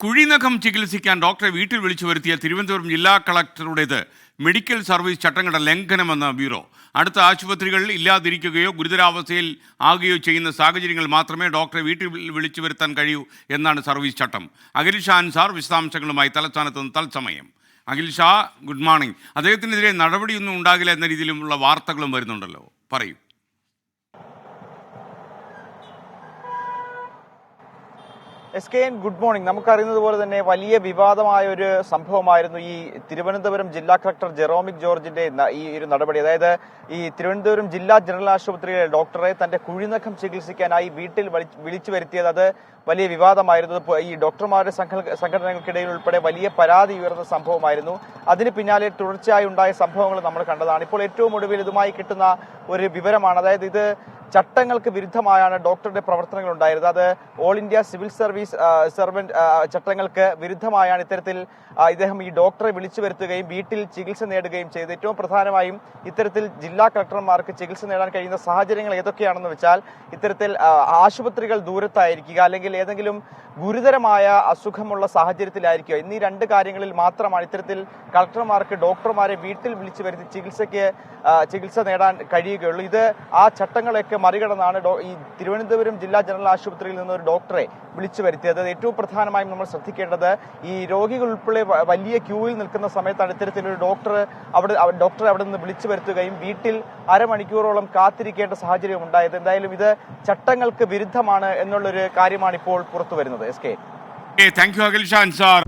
കുഴിനഖം ചികിത്സിക്കാൻ ഡോക്ടറെ വീട്ടിൽ വിളിച്ചു വരുത്തിയ തിരുവനന്തപുരം ജില്ലാ കളക്ടറുടേത് മെഡിക്കൽ സർവീസ് ചട്ടങ്ങളുടെ ലംഘനമെന്ന ബ്യൂറോ. അടുത്ത ആശുപത്രികൾ ഇല്ലാതിരിക്കുകയോ ഗുരുതരാവസ്ഥയിൽ ആകുകയോ ചെയ്യുന്ന സാഹചര്യങ്ങൾ മാത്രമേ ഡോക്ടറെ വീട്ടിൽ വിളിച്ചു വരുത്താൻ കഴിയൂ എന്നാണ് സർവീസ് ചട്ടം. അഖിൽ ഷാ അൻസാർ വിശദാംശങ്ങളുമായി തലസ്ഥാനത്ത് നിന്ന് തത്സമയം. Akhil Shah, good morning. അദ്ദേഹത്തിനെതിരെ നടപടിയൊന്നും ഉണ്ടാകില്ല എന്ന രീതിയിലുള്ള വാർത്തകളും വരുന്നുണ്ടല്ലോ, പറയൂ. SKN good morning. നമുക്കറിയുന്നത് പോലെ തന്നെ വലിയ വിവാദമായ ഒരു സംഭവമായിരുന്നു ഈ തിരുവനന്തപുരം ജില്ലാ കളക്ടർ ജെറോമിക് ജോർജിന്റെ ഈ ഒരു നടപടി. അതായത് ഈ തിരുവനന്തപുരം ജില്ലാ ജനറൽ ആശുപത്രിയിലെ ഡോക്ടറെ തന്റെ കുഴിനഖം ചികിത്സിക്കാനായി വീട്ടിൽ വിളിച്ചു വരുത്തിയത് അത് വലിയ വിവാദമായിരുന്നു. ഈ ഡോക്ടർമാരുടെ സംഘടനകൾക്കിടയിൽ ഉൾപ്പെടെ വലിയ പരാതി ഉയർന്ന സംഭവമായിരുന്നു. അതിന് പിന്നാലെ തുടർച്ചയായി ഉണ്ടായ സംഭവങ്ങൾ നമ്മൾ കണ്ടതാണ്. ഇപ്പോൾ ഏറ്റവും ഒടുവിൽ ഇതുമായി കിട്ടുന്ന ഒരു വിവരമാണ്. അതായത് ഇത് ചട്ടങ്ങൾക്ക് വിരുദ്ധമായാണ് ഡോക്ടറുടെ പ്രവർത്തനങ്ങൾ ഉണ്ടായിരുന്നത്. അത് all India civil service servant ചട്ടങ്ങൾക്ക് വിരുദ്ധമായാണ് ഇത്തരത്തിൽ ഇദ്ദേഹം ഈ ഡോക്ടറെ വിളിച്ചു വരുത്തുകയും വീട്ടിൽ ചികിത്സ നേടുകയും ചെയ്തത്. ഏറ്റവും പ്രധാനമായും ഇത്തരത്തിൽ ജില്ലാ കളക്ടർമാർക്ക് ചികിത്സ നേടാൻ കഴിയുന്ന സാഹചര്യങ്ങൾ ഏതൊക്കെയാണെന്ന് വെച്ചാൽ ഇത്തരത്തിൽ ആശുപത്രികൾ ദൂരത്തായിരിക്കുക, അല്ലെങ്കിൽ ഏതെങ്കിലും ഗുരുതരമായ അസുഖമുള്ള സാഹചര്യത്തിലായിരിക്കുക എന്നീ രണ്ട് കാര്യങ്ങളിൽ മാത്രമാണ് ഇത്തരത്തിൽ കളക്ടർമാർക്ക് ഡോക്ടർമാരെ വീട്ടിൽ വിളിച്ചു വരുത്തി ചികിത്സ നേടാൻ കഴിയുകയുള്ളൂ. ഇത് ആ ചട്ടങ്ങളൊക്കെ മറികടന്നാണ് ഈ തിരുവനന്തപുരം ജില്ലാ ജനറൽ ആശുപത്രിയിൽ നിന്ന് ഒരു ഡോക്ടറെ വിളിച്ചു വരുത്തിയത്. ഏറ്റവും പ്രധാനമായും നമ്മൾ ശ്രദ്ധിക്കേണ്ടത് ഈ രോഗികൾ ഉൾപ്പെടെ വലിയ ക്യൂവിൽ നിൽക്കുന്ന സമയത്താണ് ഇത്തരത്തിലൊരു ഡോക്ടറെ അവിടെ നിന്ന് വിളിച്ചു വരുത്തുകയും വീട്ടിൽ അരമണിക്കൂറോളം കാത്തിരിക്കേണ്ട സാഹചര്യം ഉണ്ടായത്. എന്തായാലും ഇത് ചട്ടങ്ങൾക്ക് വിരുദ്ധമാണ് എന്നുള്ളൊരു കാര്യമാണ് ഇപ്പോൾ പുറത്തു വരുന്നത്. Thank you Akhil Shah Ansar.